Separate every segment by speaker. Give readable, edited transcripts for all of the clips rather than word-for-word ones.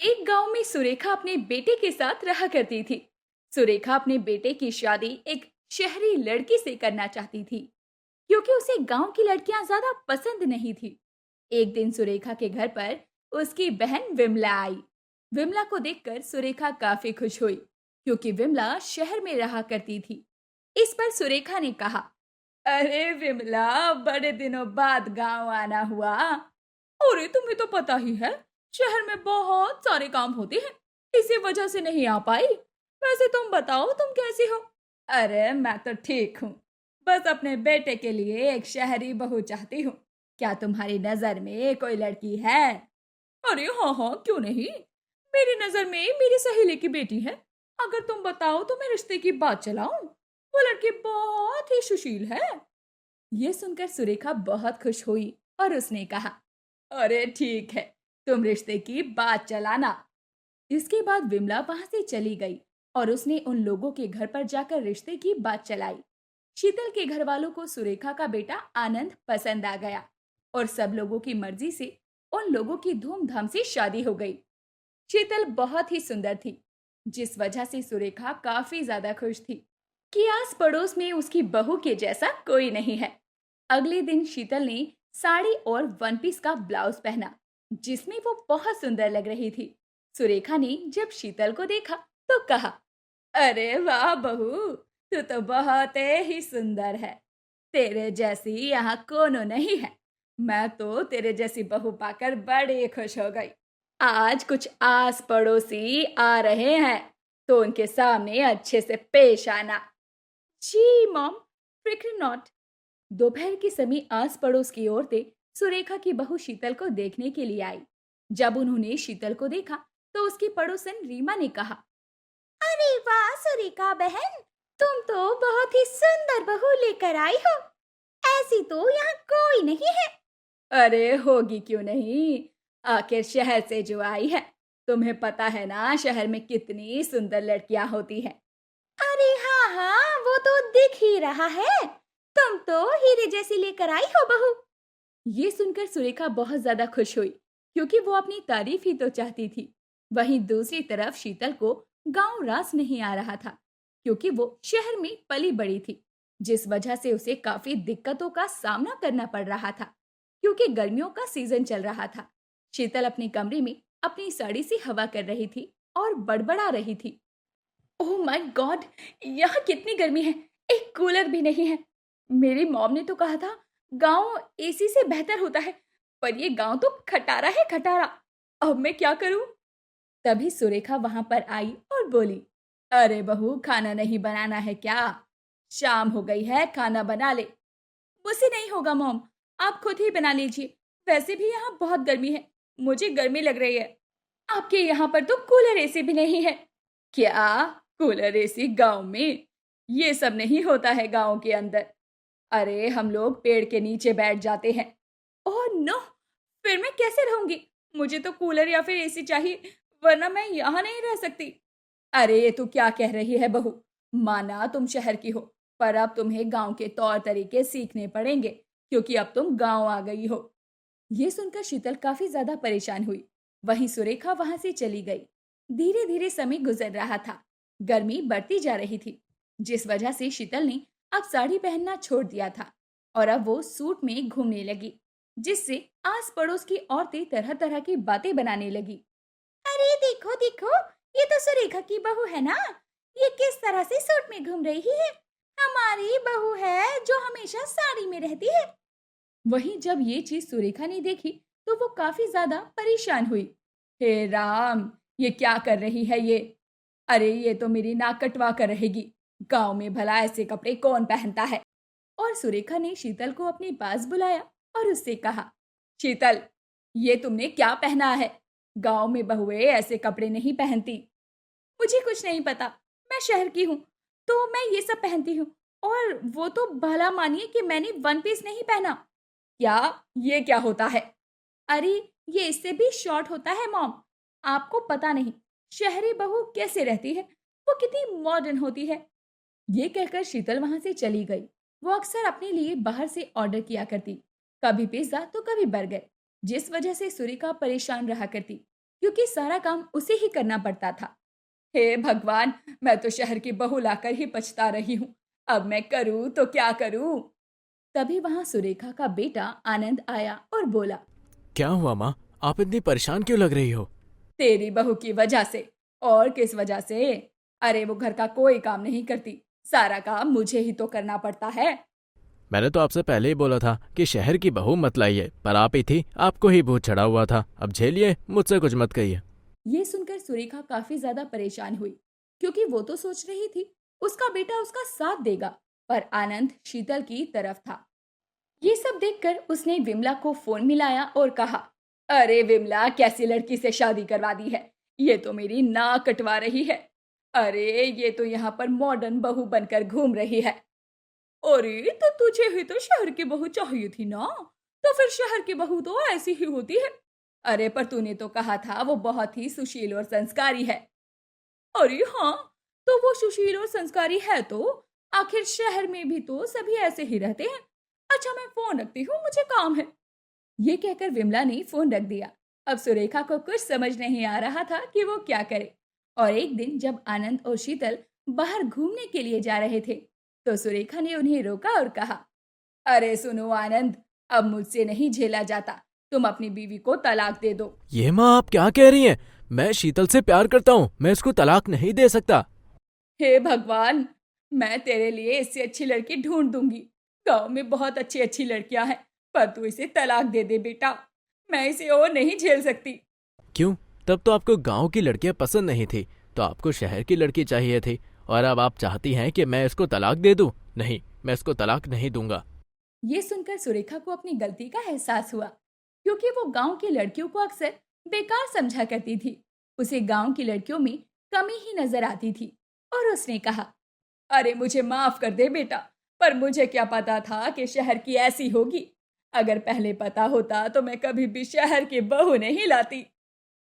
Speaker 1: एक गांव में सुरेखा अपने बेटे के साथ रहा करती थी। सुरेखा अपने बेटे की शादी एक शहरी लड़की से करना चाहती थी, क्योंकि उसे गांव की लड़कियां ज्यादा पसंद नहीं थी। एक दिन सुरेखा के घर पर उसकी बहन विमला आई। विमला को देखकर सुरेखा काफी खुश हुई, क्योंकि विमला शहर में रहा करती थी। इस पर सुरेखा ने कहा, अरे विमला, बड़े दिनों बाद गांव आना हुआ। अरे तुम्हें तो पता ही है, शहर में बहुत सारे काम होते हैं, इसी वजह से नहीं आ पाई। वैसे तुम बताओ, तुम कैसी हो? अरे मैं तो ठीक हूँ, बस अपने बेटे के लिए एक शहरी बहू चाहती हूँ। क्या तुम्हारी नजर में कोई लड़की है? अरे हाँ हाँ, क्यों नहीं। मेरी नजर में मेरी सहेली की बेटी है। अगर तुम बताओ तो मैं रिश्ते की बात चलाऊं। वो लड़की बहुत ही सुशील है। ये सुनकर सुरेखा बहुत खुश हुई और उसने कहा, अरे ठीक है, तुम रिश्ते की बात चलाना। इसके बाद विमला वहां से चली गई और उसने उन लोगों के घर पर जाकर रिश्ते की बात चलाई। शीतल के घर वालों को सुरेखा का बेटा आनंद पसंद आ गया और सब लोगों की मर्जी से उन लोगों की धूमधाम से शादी हो गई। शीतल बहुत ही सुंदर थी, जिस वजह से सुरेखा काफी ज्यादा खुश थी कि आस पड़ोस में उसकी बहू के जैसा कोई नहीं है। अगले दिन शीतल ने साड़ी और वन पीस का ब्लाउज पहना, जिसमें वो बहुत सुंदर लग रही थी। सुरेखा ने जब शीतल को देखा तो कहा, अरे वाह बहू, तू तो बहुत ही सुंदर है। तेरे जैसी यहाँ कोनो नहीं है। मैं तो तेरे जैसी बहू पाकर बड़ी खुश हो गई। आज कुछ आस पड़ोसी आ रहे हैं, तो उनके सामने अच्छे से पेश आना। जी मॉम, फिक्र नॉट। दोपहर के समय आस पड़ोस की औरतें सुरेखा की बहू शीतल को देखने के लिए आई। जब उन्होंने शीतल को देखा तो उसकी पड़ोसन रीमा ने कहा, अरे वाह सुरेखा बहन, तुम तो बहुत ही सुंदर बहू लेकर आई हो। ऐसी तो यहाँ कोई नहीं है। अरे होगी क्यों नहीं, आखिर शहर से जो आई है। तुम्हें पता है ना, शहर में कितनी सुंदर लड़कियां होती हैं। अरे हाँ हाँ, वो तो दिख ही रहा है। तुम तो हीरे जैसी लेकर आई हो बहू। ये सुनकर सुरेखा बहुत ज्यादा खुश हुई, क्योंकि वो अपनी तारीफ ही तो चाहती थी। वहीं दूसरी तरफ शीतल को गांव रास नहीं आ रहा था, क्योंकि वो शहर में पली बड़ी थी, जिस वजह से उसे काफी दिक्कतों का सामना करना पड़ रहा था, क्योंकि गर्मियों का सीजन चल रहा था। शीतल अपने कमरे में अपनी साड़ी से हवा कर रही थी और बड़बड़ा रही थी, ओह माय गॉड, यहाँ कितनी गर्मी है, एक कूलर भी नहीं है। मेरी मॉम ने तो कहा था गांव एसी से बेहतर होता है, पर ये गांव तो खटारा है खटारा। अब मैं क्या करूं? तभी सुरेखा वहां पर आई और बोली, अरे बहू, खाना नहीं बनाना है क्या? शाम हो गई है, खाना बना ले। मुझसे नहीं होगा मॉम, आप खुद ही बना लीजिए। वैसे भी यहाँ बहुत गर्मी है, मुझे गर्मी लग रही है। आपके यहाँ पर तो कूलर एसी भी नहीं है। क्या? कूलर एसी गांव में? ये सब नहीं होता है गांव के अंदर। अरे हम लोग पेड़ के नीचे बैठ जाते हैं। ओह नो, फिर मैं कैसे रहूंगी? मुझे तो कूलर या फिर एसी चाहिए, वरना मैं यहाँ नहीं रह सकती। अरे ये तू क्या कह रही है बहू? माना तुम शहर की हो, पर अब तुम्हें गांव के तौर तरीके सीखने पड़ेंगे, क्योंकि अब तुम गांव आ गई हो। ये सुनकर शीतल काफी ज्यादा परेशान हुई। वहीं सुरेखा वहां से चली गई। धीरे धीरे समय गुजर रहा था। गर्मी बढ़ती जा रही थी, जिस वजह से शीतल ने अब साड़ी पहनना छोड़ दिया था और अब वो सूट में घूमने लगी, जिससे आस पड़ोस की औरतें तरह तरह की बातें बनाने लगी। अरे देखो देखो, ये तो सुरेखा की बहू है ना। ये किस तरह से सूट में घूम रही है। हमारी बहू है जो हमेशा साड़ी में रहती है। वहीं जब ये चीज सुरेखा ने देखी तो वो काफी ज्यादा परेशान हुई। हे राम, ये क्या कर रही है ये? अरे ये तो मेरी नाक कटवा कर रहेगी। गांव में भला ऐसे कपड़े कौन पहनता है? और सुरेखा ने शीतल को अपने पास बुलाया और उससे कहा, शीतल, ये तुमने क्या पहना है? गांव में बहुएं ऐसे कपड़े नहीं पहनती। मुझे कुछ नहीं पता, मैं शहर की हूँ तो मैं ये सब पहनती हूँ। और वो तो भला मानिए कि मैंने वन पीस नहीं पहना। क्या? ये क्या होता है? अरे ये इससे भी शॉर्ट होता है मॉम। आपको पता नहीं शहरी बहू कैसे रहती है, वो कितनी मॉडर्न होती है। ये कहकर शीतल वहां से चली गई। वो अक्सर अपने लिए बाहर से ऑर्डर किया करती, कभी पिज्जा तो कभी बर्गर, जिस वजह से सुरेखा परेशान रहा करती, क्योंकि सारा काम उसे ही करना पड़ता था। हे भगवान, मैं तो शहर की बहू लाकर ही पछता रही हूँ। अब मैं करूँ तो क्या करूँ? तभी वहां सुरेखा का बेटा आनंद आया और बोला,
Speaker 2: क्या हुआ माँ? आप इतनी परेशान क्यों लग रही हो?
Speaker 1: तेरी बहू की वजह से। और किस वजह से? अरे वो घर का कोई काम नहीं करती, सारा काम मुझे ही तो करना पड़ता है।
Speaker 2: मैंने तो आपसे पहले ही बोला था कि शहर की बहू मत लाइए, पर आप ही थी, आपको ही भूत चढ़ा हुआ था। अब झेलिए, मुझसे कुछ मत कहिए।
Speaker 1: ये सुनकर सुरेखा काफी ज्यादा परेशान हुई, क्योंकि वो तो सोच रही थी उसका बेटा उसका साथ देगा, पर आनंद शीतल की तरफ था। ये सब देखकर उसने विमला को फोन मिलाया और कहा, अरे विमला, कैसी लड़की से शादी करवा दी है? ये तो मेरी नाक कटवा रही है। अरे ये तो यहाँ पर मॉडर्न बहू बनकर घूम रही है। अरे तो तुझे ही तो शहर की बहू चाहिए थी ना? तो फिर शहर की बहू तो ऐसी ही होती है। अरे पर तूने तो कहा था वो बहुत ही सुशील और संस्कारी है। अरे हाँ, तो वो सुशील और संस्कारी है तो आखिर शहर में भी तो सभी ऐसे ही रहते हैं। अच्छा मैं फोन रखती हूँ, मुझे काम है। ये कहकर विमला ने फोन रख दिया। अब सुरेखा को कुछ समझ नहीं आ रहा था कि वो क्या करे। और एक दिन जब आनंद और शीतल बाहर घूमने के लिए जा रहे थे, तो सुरेखा ने उन्हें रोका और कहा, अरे सुनो आनंद, अब मुझसे नहीं झेला जाता, तुम अपनी बीवी को तलाक दे दो।
Speaker 2: ये माँ, आप क्या कह रही हैं? मैं शीतल से प्यार करता हूँ, मैं इसको तलाक नहीं दे सकता।
Speaker 1: हे भगवान, मैं तेरे लिए इससे अच्छी लड़की ढूंढ दूंगी। गांव में बहुत अच्छी अच्छी लड़कियां हैं, पर तू इसे तलाक दे दे बेटा। मैं इसे और नहीं झेल सकती।
Speaker 2: क्यों? तब तो आपको गांव की लड़कियां पसंद नहीं थी, तो आपको शहर की लड़की चाहिए थी, और अब आप चाहती हैं कि मैं इसको तलाक दे दूं? नहीं, मैं इसको तलाक नहीं दूंगा।
Speaker 1: ये सुनकर सुरेखा को अपनी गलती का एहसास हुआ, क्योंकि वो गांव की लड़कियों को अक्सर बेकार समझा करती थी। उसे गांव की लड़कियों में कमी ही नजर आती थी और उसने कहा, अरे मुझे माफ कर दे बेटा, पर मुझे क्या पता था कि शहर की ऐसी होगी। अगर पहले पता होता तो मैं कभी भी शहर की बहू नहीं लाती।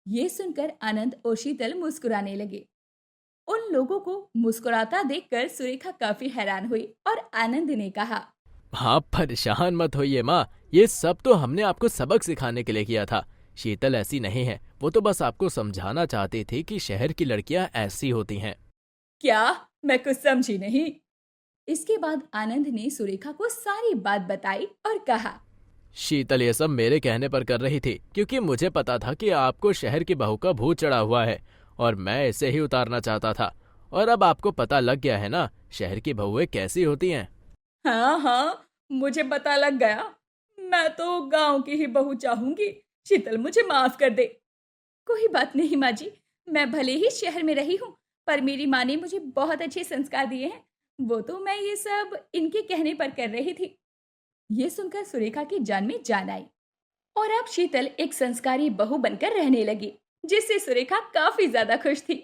Speaker 1: ये सुनकर आनंद और शीतल मुस्कुराने लगे। उन लोगों को मुस्कुराता देखकर सुरेखा काफी हैरान हुई और आनंद ने कहा,
Speaker 2: आप परेशान मत होइए माँ, ये सब तो हमने आपको सबक सिखाने के लिए किया था। शीतल ऐसी नहीं है, वो तो बस आपको समझाना चाहती थी कि शहर की लड़कियां ऐसी होती हैं।
Speaker 1: क्या? मैं कुछ समझी नहीं। इसके बाद आनंद ने सुरेखा को सारी बात बताई और कहा,
Speaker 2: शीतल ये सब मेरे कहने पर कर रही थी, क्योंकि मुझे पता था कि आपको शहर की बहू का भूत चढ़ा हुआ है, और मैं इसे ही उतारना चाहता था। और अब आपको पता लग गया है ना, शहर की बहुएं कैसी होती हैं।
Speaker 1: हाँ हाँ, मुझे पता लग गया। मैं तो गांव की ही बहू चाहूंगी। शीतल मुझे माफ कर दे। कोई बात नहीं माँ जी, मैं भले ही शहर में रही हूँ, पर मेरी माँ ने मुझे बहुत अच्छे संस्कार दिए हैं। वो तो मैं ये सब इनके कहने पर कर रही थी। ये सुनकर सुरेखा की जान में जान आई और अब शीतल एक संस्कारी बहू बनकर रहने लगी, जिससे सुरेखा काफी ज्यादा खुश थी।